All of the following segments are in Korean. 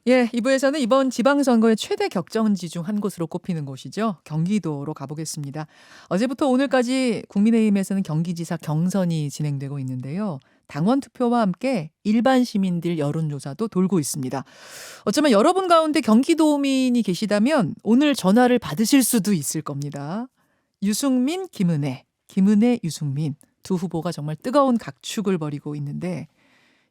예, 2부에서는 이번 지방선거의 최대 격전지 중 한 곳으로 꼽히는 곳이죠. 경기도로 가보겠습니다. 어제부터 오늘까지 국민의힘에서는 경기지사 경선이 진행되고 있는데요. 당원 투표와 함께 일반 시민들 여론조사도 돌고 있습니다. 어쩌면 여러분 가운데 경기도민이 계시다면 오늘 전화를 받으실 수도 있을 겁니다. 유승민, 김은혜, 김은혜, 유승민 두 후보가 정말 뜨거운 각축을 벌이고 있는데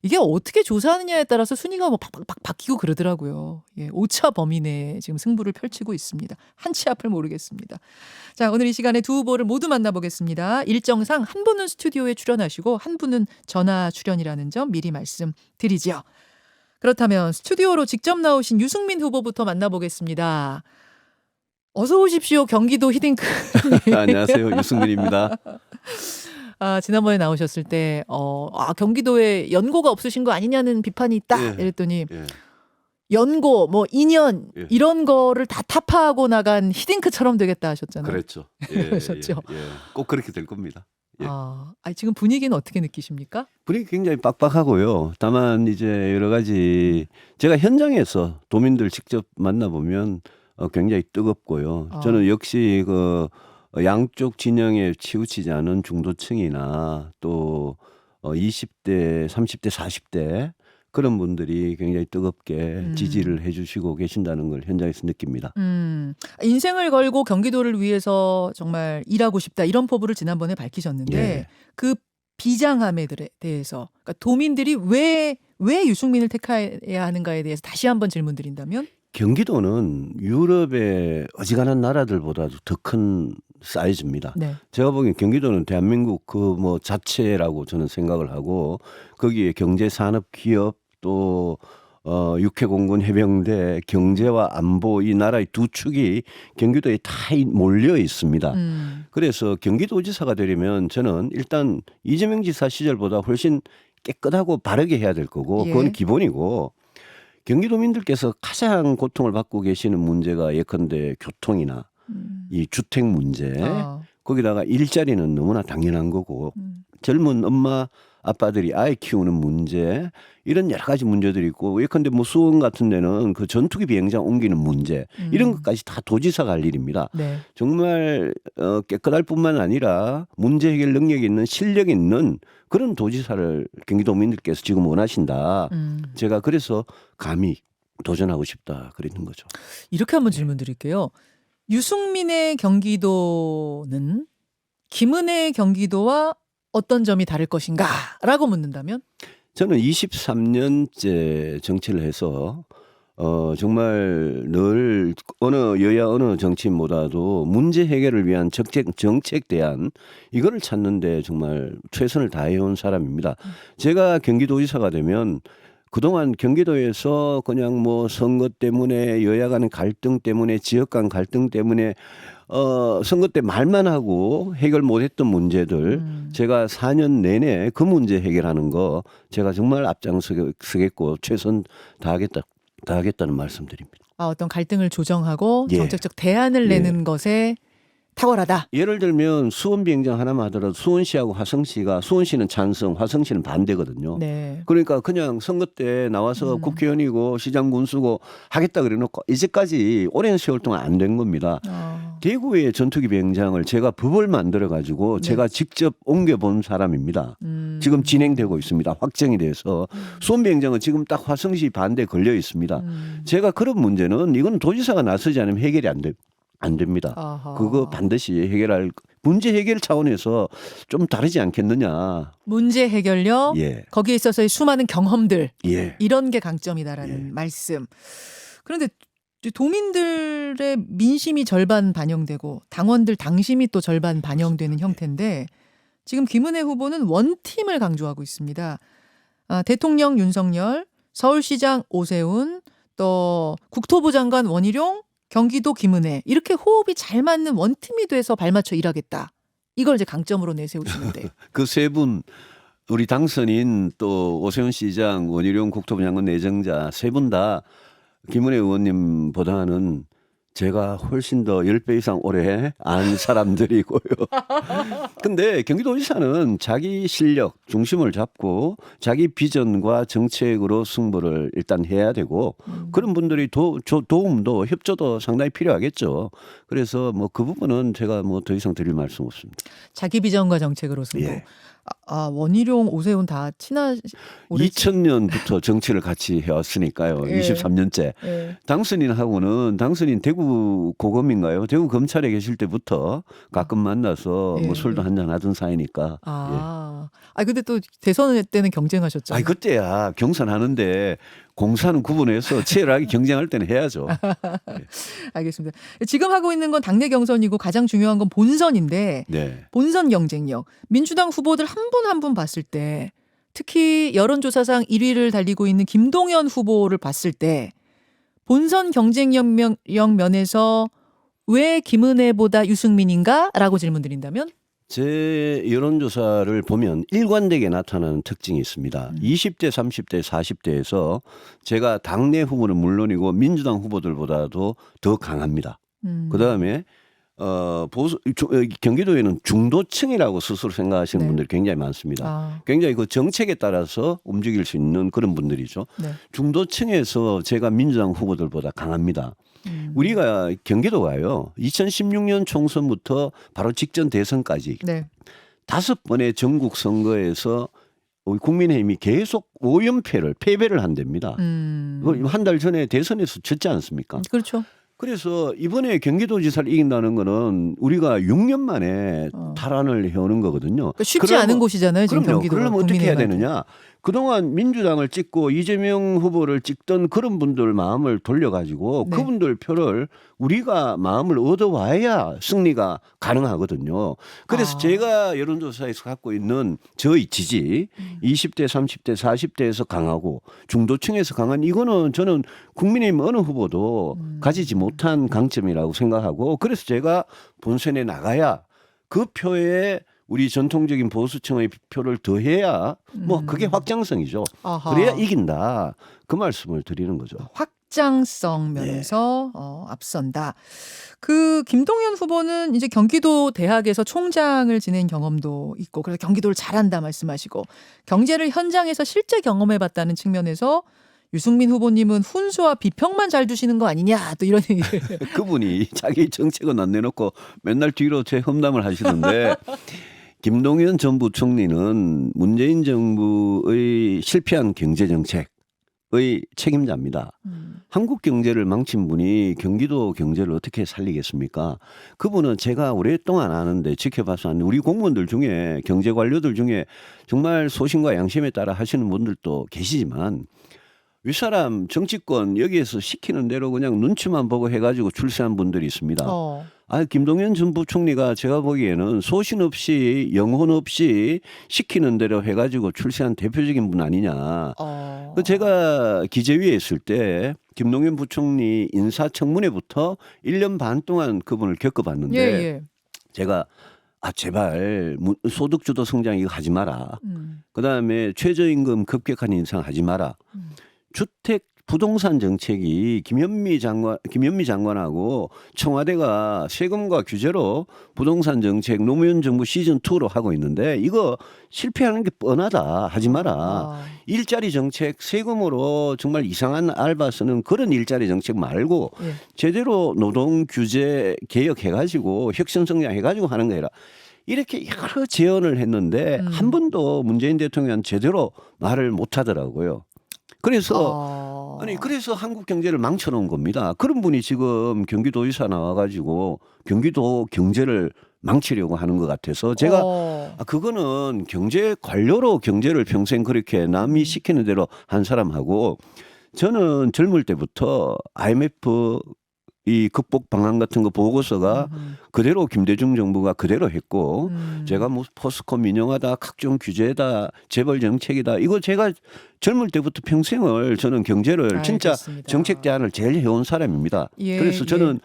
이게 어떻게 조사하느냐에 따라서 순위가 뭐 팍팍팍 바뀌고 그러더라고요. 예, 오차 범위 내에 지금 승부를 펼치고 있습니다. 한치 앞을 모르겠습니다. 자, 오늘 이 시간에 두 후보를 모두 만나보겠습니다. 일정상 한 분은 스튜디오에 출연하시고 한 분은 전화 출연이라는 점 미리 말씀드리죠. 그렇다면 스튜디오로 직접 나오신 유승민 후보부터 만나보겠습니다. 어서 오십시오. 경기도 히딩크. 안녕하세요. 유승민입니다. 아, 지난번에 나오셨을 때, 경기도에 연고가 없으신 거 아니냐는 비판이 있다. 예. 이랬더니, 예. 연고, 뭐, 인연, 예. 이런 거를 다 타파하고 나간 히딩크처럼 되겠다 하셨잖아요. 그랬죠. 예, 그러셨죠. 예. 꼭 그렇게 될 겁니다. 예. 지금 분위기는 어떻게 느끼십니까? 분위기 굉장히 빡빡하고요. 다만 이제 여러 가지 제가 현장에서 도민들 직접 만나보면 굉장히 뜨겁고요. 저는 역시 그 양쪽 진영에 치우치지 않은 중도층이나 또 20대, 30대, 40대 그런 분들이 굉장히 뜨겁게 지지를 해주시고 계신다는 걸 현장에서 느낍니다. 인생을 걸고 경기도를 위해서 정말 일하고 싶다 이런 포부를 지난번에 밝히셨는데 예. 그 비장함에 대해서 그러니까 도민들이 왜 유승민을 택해야 하는가에 대해서 다시 한번 질문드린다면 경기도는 유럽의 어지간한 나라들보다도 더 큰 사이즈입니다. 네. 제가 보기엔 경기도는 대한민국 그 뭐 자체라고 저는 생각을 하고 거기에 경제, 산업, 기업 또 육해공군, 해병대, 경제와 안보 이 나라의 두 축이 경기도에 다 몰려 있습니다. 그래서 경기도지사가 되려면 저는 일단 이재명 지사 시절보다 훨씬 깨끗하고 바르게 해야 될 거고 그건 예. 기본이고 경기도민들께서 가장 고통을 받고 계시는 문제가 예컨대 교통이나 이 주택 문제 거기다가 일자리는 너무나 당연한 거고 젊은 엄마 아빠들이 아이 키우는 문제 이런 여러 가지 문제들이 있고 예컨대 뭐 수원 같은 데는 그 전투기 비행장 옮기는 문제 이런 것까지 다 도지사가 할 일입니다. 네. 정말 깨끗할 뿐만 아니라 문제 해결 능력이 있는 실력 있는 그런 도지사를 경기도민들께서 지금 원하신다. 제가 그래서 감히 도전하고 싶다 그러는 거죠. 이렇게 한번 질문드릴게요. 유승민의 경기도는 김은혜의 경기도와 어떤 점이 다를 것인가라고 묻는다면? 저는 23년째 정치를 해서 정말 늘 어느 여야 어느 정치인보다도 문제 해결을 위한 정책 대안 이거를 찾는데 정말 최선을 다해온 사람입니다. 제가 경기도지사가 되면 그동안 경기도에서 그냥 뭐 선거 때문에 여야 간 갈등 때문에 지역 간 갈등 때문에 선거 때 말만 하고 해결 못했던 문제들 제가 4년 내내 그 문제 해결하는 거 제가 정말 앞장서겠고 최선 다하겠다는 말씀드립니다. 어떤 갈등을 조정하고 예. 정책적 대안을 내는 것에 탁월하다. 예를 들면 수원 비행장 하나만 하더라도 수원시하고 화성시가 수원시는 찬성, 화성시는 반대거든요. 네. 그러니까 그냥 선거 때 나와서 국회의원이고 시장 군수고 하겠다 그래놓고 이제까지 오랜 세월 동안 안 된 겁니다. 대구의 전투기 비행장을 제가 법을 만들어 가지고 제가 직접 옮겨본 사람입니다. 지금 진행되고 있습니다. 확정이 돼서 수원 비행장은 지금 딱 화성시 반대 걸려 있습니다. 제가 그런 문제는 이건 도지사가 나서지 않으면 해결이 안 됩니다. 아하. 그거 반드시 해결할 문제 해결 차원에서 좀 다르지 않겠느냐. 문제 해결력, 예. 거기에 있어서의 수많은 경험들 예. 이런 게 강점이다라는 말씀. 그런데 도민들의 민심이 절반 반영되고 당원들 당심이 또 절반 반영되는 형태인데 지금 김은혜 후보는 원팀을 강조하고 있습니다. 대통령 윤석열, 서울시장 오세훈, 또 국토부 장관 원희룡, 경기도 김은혜 이렇게 호흡이 잘 맞는 원팀이 돼서 발맞춰 일하겠다. 이걸 이제 강점으로 내세우시는데. 그 세 분 우리 당선인 또 오세훈 시장, 원희룡 국토부 장관 내정자 세 분 다 김은혜 의원님보다는 제가 훨씬 더 10배 이상 오래 안 사람들이고요. 근데 경기도지사는 자기 실력 중심을 잡고 자기 비전과 정책으로 승부를 일단 해야 되고 그런 분들이 도움도 협조도 상당히 필요하겠죠. 그래서 뭐 그 부분은 제가 뭐 더 이상 드릴 말씀 없습니다. 자기 비전과 정책으로 승부. 예. 원희룡, 오세훈 다 친하시. 2000년부터 정치를 같이 해왔으니까요. 예. 23년째. 예. 당선인 대구 고검인가요? 대구 검찰에 계실 때부터 가끔 만나서 예, 뭐 술도 예. 한잔 하던 사이니까. 근데 또 대선 때는 경쟁하셨죠. 아니 그때야 경선하는데 공사는 구분해서 치열하게 경쟁할 때는 해야죠. 알겠습니다. 지금 하고 있는 건 당내 경선이고 가장 중요한 건 본선인데 네. 본선 경쟁력. 민주당 후보들 한 분 한 분 봤을 때 특히 여론조사상 1위를 달리고 있는 김동연 후보를 봤을 때 본선 경쟁력 면에서 왜 김은혜보다 유승민인가? 라고 질문 드린다면? 제 여론조사를 보면 일관되게 나타나는 특징이 있습니다. 20대, 30대, 40대에서 제가 당내 후보는 물론이고 민주당 후보들보다도 더 강합니다. 그다음에 경기도에는 중도층이라고 스스로 생각하시는 네. 분들이 굉장히 많습니다. 굉장히 그 정책에 따라서 움직일 수 있는 그런 분들이죠. 네. 중도층에서 제가 민주당 후보들보다 강합니다. 우리가 경기도가요. 2016년 총선부터 바로 직전 대선까지 네. 5번의 전국 선거에서 우리 국민의힘이 계속 오연패를 패배를 한답니다. 한 달 전에 대선에서 졌지 않습니까? 그렇죠. 그래서 이번에 경기도지사를 이긴다는 거는 우리가 6년 만에 탈환을 해오는 거거든요. 그러니까 쉽지 않은 곳이잖아요. 지금 그럼요. 경기도가. 그러면 어떻게 해야 국민의힘한테. 되느냐. 그동안 민주당을 찍고 이재명 후보를 찍던 그런 분들 마음을 돌려가지고 네. 그분들 표를 우리가 마음을 얻어와야 승리가 가능하거든요. 그래서 제가 여론조사에서 갖고 있는 저의 지지 20대, 30대, 40대에서 강하고 중도층에서 강한 이거는 저는 국민의힘 어느 후보도 가지지 못한 강점이라고 생각하고 그래서 제가 본선에 나가야 그 표에 우리 전통적인 보수층의 표를 더해야 뭐 그게 확장성이죠. 아하. 그래야 이긴다. 그 말씀을 드리는 거죠. 확장성 면에서 앞선다. 그 김동연 후보는 이제 경기도 대학에서 총장을 지낸 경험도 있고 그래서 경기도를 잘한다 말씀하시고 경제를 현장에서 실제 경험해봤다는 측면에서 유승민 후보님은 훈수와 비평만 잘 두시는 거 아니냐 또 이런 얘기를. 그분이 자기 정책은 안 내놓고 맨날 뒤로 제 험담을 하시는데 김동연 전 부총리는 문재인 정부의 실패한 경제정책의 책임자입니다. 한국 경제를 망친 분이 경기도 경제를 어떻게 살리겠습니까? 그분은 제가 오랫동안 아는데 지켜봐서 아는 우리 공무원들 중에 경제 관료들 중에 정말 소신과 양심에 따라 하시는 분들도 계시지만 윗사람 정치권 여기에서 시키는 대로 그냥 눈치만 보고 해가지고 출세한 분들이 있습니다. 김동연 전 부총리가 제가 보기에는 소신 없이 영혼 없이 시키는 대로 해가지고 출세한 대표적인 분 아니냐. 제가 기재위에 있을 때 김동연 부총리 인사청문회부터 1년 반 동안 그분을 겪어봤는데 제가 제발 소득주도 성장 이거 하지 마라. 그다음에 최저임금 급격한 인상 하지 마라. 주택 부동산 정책이 김현미 장관하고 청와대가 세금과 규제로 부동산 정책 노무현 정부 시즌 2로 하고 있는데 이거 실패하는 게 뻔하다. 하지 마라. 일자리 정책 세금으로 정말 이상한 알바 쓰는 그런 일자리 정책 말고 제대로 노동 규제 개혁해가지고 혁신 성장해가지고 하는 거라. 이렇게 여러 제언을 했는데 한 번도 문재인 대통령은 제대로 말을 못 하더라고요. 그래서 그래서 한국 경제를 망쳐놓은 겁니다. 그런 분이 지금 경기도지사 나와가지고 경기도 경제를 망치려고 하는 것 같아서 제가 그거는 경제 관료로 경제를 평생 그렇게 남이 시키는 대로 한 사람하고 저는 젊을 때부터 IMF 이 극복 방안 같은 거 보고서가 그대로 김대중 정부가 그대로 했고 제가 뭐 포스코 민영화다 각종 규제다 재벌 정책이다 이거 제가 젊을 때부터 평생을 저는 경제를 진짜 정책 대안을 제일 해온 사람입니다. 그래서 저는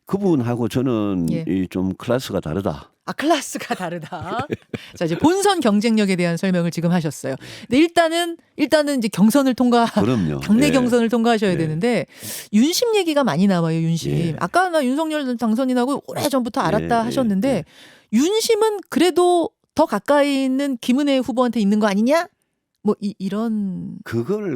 그분하고 저는 좀 클래스가 다르다. 아, 클래스가 다르다. 자, 이제 본선 경쟁력에 대한 설명을 지금 하셨어요. 근데 일단은 이제 경선을 그럼요. 당내 예. 경선을 통과하셔야 네. 되는데 윤심 얘기가 많이 나와요. 윤심. 예. 아까 나 윤석열 당선인하고 오래전부터 알았다 예, 하셨는데 예. 윤심은 그래도 더 가까이 있는 김은혜 후보한테 있는 거 아니냐? 뭐 이런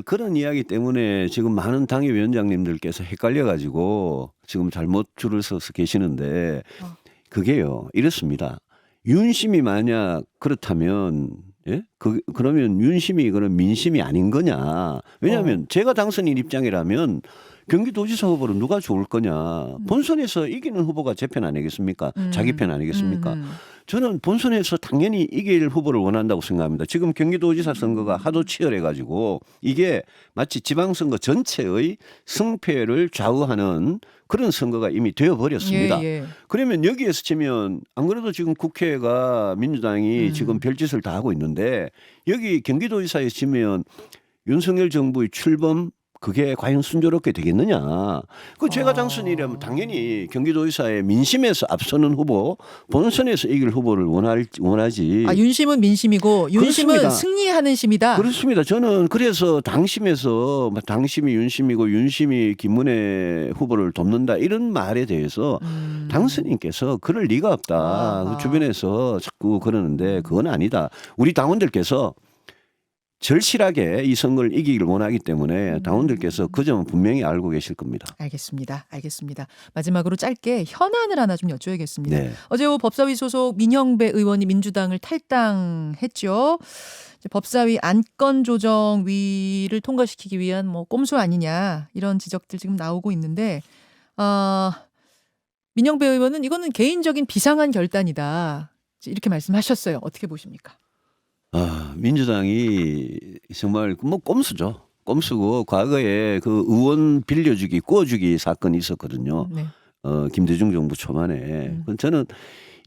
그런 이야기 때문에 지금 많은 당협위원장님들께서 헷갈려가지고 지금 잘못 줄을 서서 계시는데 어. 그게요. 이렇습니다. 윤심이 만약 그렇다면 예? 그러면 윤심이 그런 민심이 아닌 거냐. 왜냐하면 제가 당선인 입장이라면 경기도지사 후보로 누가 좋을 거냐. 본선에서 이기는 후보가 제 편 아니겠습니까? 자기 편 아니겠습니까? 저는 본선에서 당연히 이길 후보를 원한다고 생각합니다. 지금 경기도지사 선거가 하도 치열해가지고 이게 마치 지방선거 전체의 승패를 좌우하는 그런 선거가 이미 되어버렸습니다. 예, 예. 그러면 여기에서 치면 안 그래도 지금 국회가 민주당이 지금 별짓을 다 하고 있는데 여기 경기도지사에 치면 윤석열 정부의 출범 그게 과연 순조롭게 되겠느냐. 제가 당선이라면 당연히 경기도지사의 민심에서 앞서는 후보, 본선에서 이길 후보를 원하지. 아, 윤심은 민심이고 윤심은 그렇습니다. 승리하는 심이다. 그렇습니다. 저는 그래서 당심에서 당심이 윤심이고 윤심이 김문혜 후보를 돕는다 이런 말에 대해서 당선인께서 그럴 리가 없다. 아하. 주변에서 자꾸 그러는데 그건 아니다. 우리 당원들께서 절실하게 이 선거를 이기기를 원하기 때문에 당원들께서 그 점은 분명히 알고 계실 겁니다. 알겠습니다. 마지막으로 짧게 현안을 하나 좀 여쭤야겠습니다. 네. 어제 법사위 소속 민영배 의원이 민주당을 탈당했죠. 이제 법사위 안건조정위를 통과시키기 위한 뭐 꼼수 아니냐 이런 지적들 지금 나오고 있는데 민영배 의원은 이거는 개인적인 비상한 결단이다 이렇게 말씀하셨어요. 어떻게 보십니까? 민주당이 정말 뭐 꼼수죠. 꼼수고 과거에 그 의원 빌려주기, 구워주기 사건이 있었거든요. 네. 김대중 정부 초반에. 저는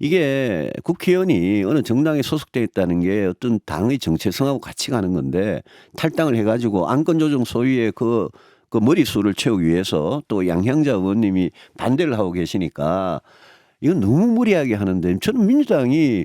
이게 국회의원이 어느 정당에 소속돼 있다는 게 어떤 당의 정체성하고 같이 가는 건데 탈당을 해가지고 안건조정 소위의 그 머리수를 채우기 위해서 또 양향자 의원님이 반대를 하고 계시니까 이건 너무 무리하게 하는데 저는 민주당이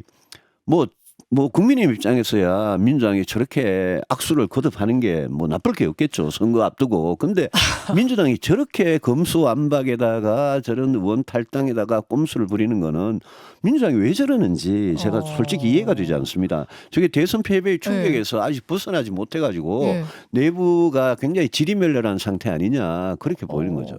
뭐 국민의 입장에서야 민주당이 저렇게 악수를 거듭하는 게 뭐 나쁠 게 없겠죠. 선거 앞두고. 근데 민주당이 저렇게 검수완박에다가 저런 의원 탈당에다가 꼼수를 부리는 거는 민주당이 왜 저러는지 제가 솔직히 이해가 되지 않습니다. 저게 대선 패배의 충격에서 아직 벗어나지 못해가지고 내부가 굉장히 지리멸렬한 상태 아니냐 그렇게 보이는 거죠.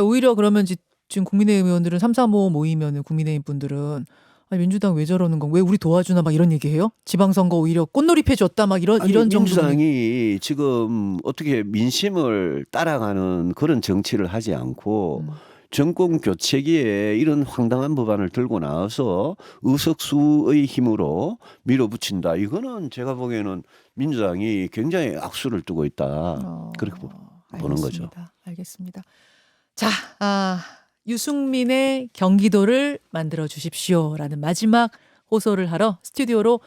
오히려 그러면 지금 국민의힘 의원들은 335 모이면은 국민의힘 분들은 민주당 왜 저러는 건 왜 우리 도와주나 막 이런 얘기해요? 지방선거 오히려 꽃놀이패 줬다 막 이런 정도. 민주당이 지금 어떻게 민심을 따라가는 그런 정치를 하지 않고 정권 교체기에 이런 황당한 법안을 들고 나와서 의석수의 힘으로 밀어붙인다. 이거는 제가 보기에는 민주당이 굉장히 악수를 두고 있다. 그렇게 보는 거죠. 알겠습니다. 자, 유승민의 경기도를 만들어 주십시오라는 마지막 호소를 하러 스튜디오로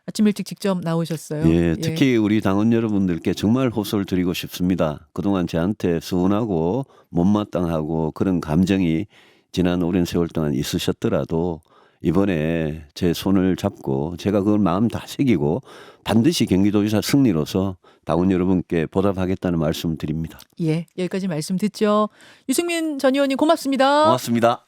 아침 일찍 직접 나오셨어요. 예, 특히 우리 당원 여러분들께 정말 호소를 드리고 싶습니다. 그동안 저한테 서운하고 못마땅하고 그런 감정이 지난 오랜 세월 동안 있으셨더라도 이번에 제 손을 잡고 제가 그걸 마음 다 새기고 반드시 경기도지사 승리로서 당원 여러분께 보답하겠다는 말씀 드립니다. 예, 여기까지 말씀 듣죠. 유승민 전 의원님 고맙습니다. 고맙습니다.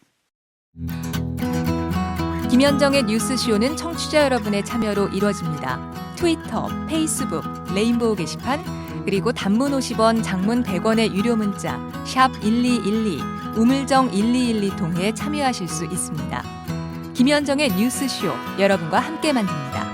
김현정의 뉴스쇼는 청취자 여러분의 참여로 이루어집니다. 트위터, 페이스북, 레인보우 게시판, 그리고 단문 50원, 장문 100원의 유료 문자 샵 1212, 우물정 1212 통해 참여하실 수 있습니다. 김현정의 뉴스쇼 여러분과 함께 만듭니다.